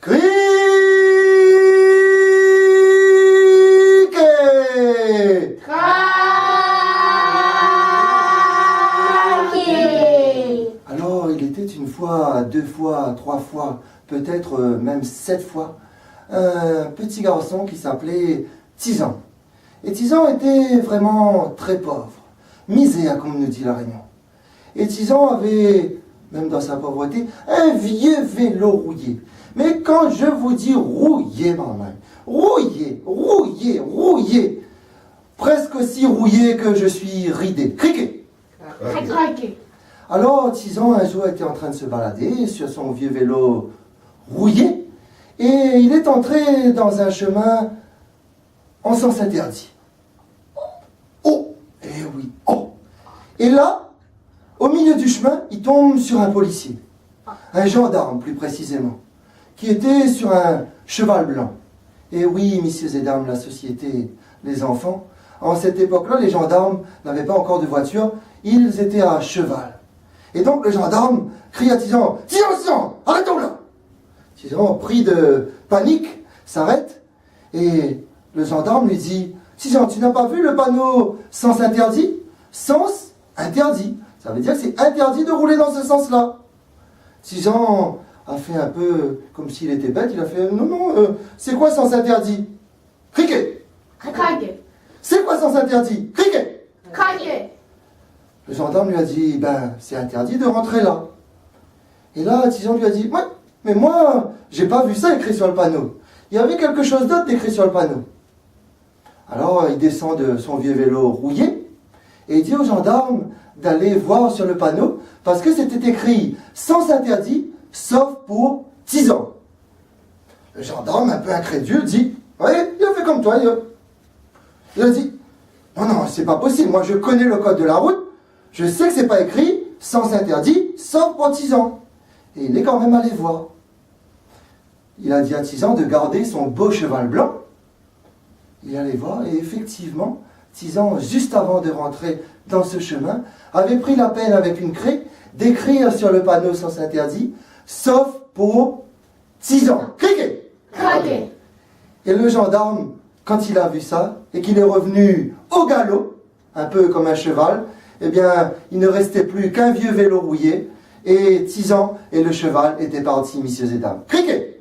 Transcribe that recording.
Criquet. Alors, il était une fois, 2 fois, 3 fois, peut-être même 7 fois, un petit garçon qui s'appelait Tizan. Et Tizan était vraiment très pauvre, misère, comme nous dit La Réunion. Et Tizan avait, même dans sa pauvreté, un vieux vélo rouillé. Mais quand je vous dis rouillé, maman, rouillé, presque aussi rouillé que je suis ridé. Criquet. Alors, Tizan, un jour, était en train de se balader sur son vieux vélo rouillé, et il est entré dans un chemin en sens interdit. Oh, eh oui, oh. Et là, au milieu du chemin, il tombe sur un policier, un gendarme plus précisément, qui était sur un cheval blanc. Et oui, messieurs et dames, la société, les enfants, en cette époque-là, les gendarmes n'avaient pas encore de voiture, ils étaient à cheval. Et donc le gendarme crie à Tizan, « Tizan, arrêtons là !» Tizan, pris de panique, s'arrête, et le gendarme lui dit, « Tizan, tu n'as pas vu le panneau sens interdit ?»« Sens interdit. Ça veut dire que c'est interdit de rouler dans ce sens-là. » Tizan a fait un peu comme s'il était bête, il a fait, « Non, c'est quoi sens interdit ?»« Criquet. »« C'est quoi sens interdit ?»« Criquet. » Le gendarme lui a dit, ben, c'est interdit de rentrer là. Et là, Tizan lui a dit, ouais, mais moi, j'ai pas vu ça écrit sur le panneau. Il y avait quelque chose d'autre écrit sur le panneau. Alors, il descend de son vieux vélo rouillé, et il dit au gendarme d'aller voir sur le panneau, parce que c'était écrit, sens interdit, sauf pour Tizan. Le gendarme, un peu incrédule, dit, ouais, il a fait comme toi, il a dit, non, c'est pas possible, moi je connais le code de la route, je sais que c'est pas écrit, sens interdit, sauf pour Tizan. Et il est quand même allé voir. Il a dit à Tizan de garder son beau cheval blanc. Il est allé voir, et effectivement, Tizan, juste avant de rentrer dans ce chemin, avait pris la peine avec une craie d'écrire sur le panneau sens interdit, sauf pour Tizan. Criquet. Et le gendarme, quand il a vu ça, et qu'il est revenu au galop, un peu comme un cheval, eh bien, il ne restait plus qu'un vieux vélo rouillé, et Tizan et le cheval étaient partis, messieurs et dames. Criquet.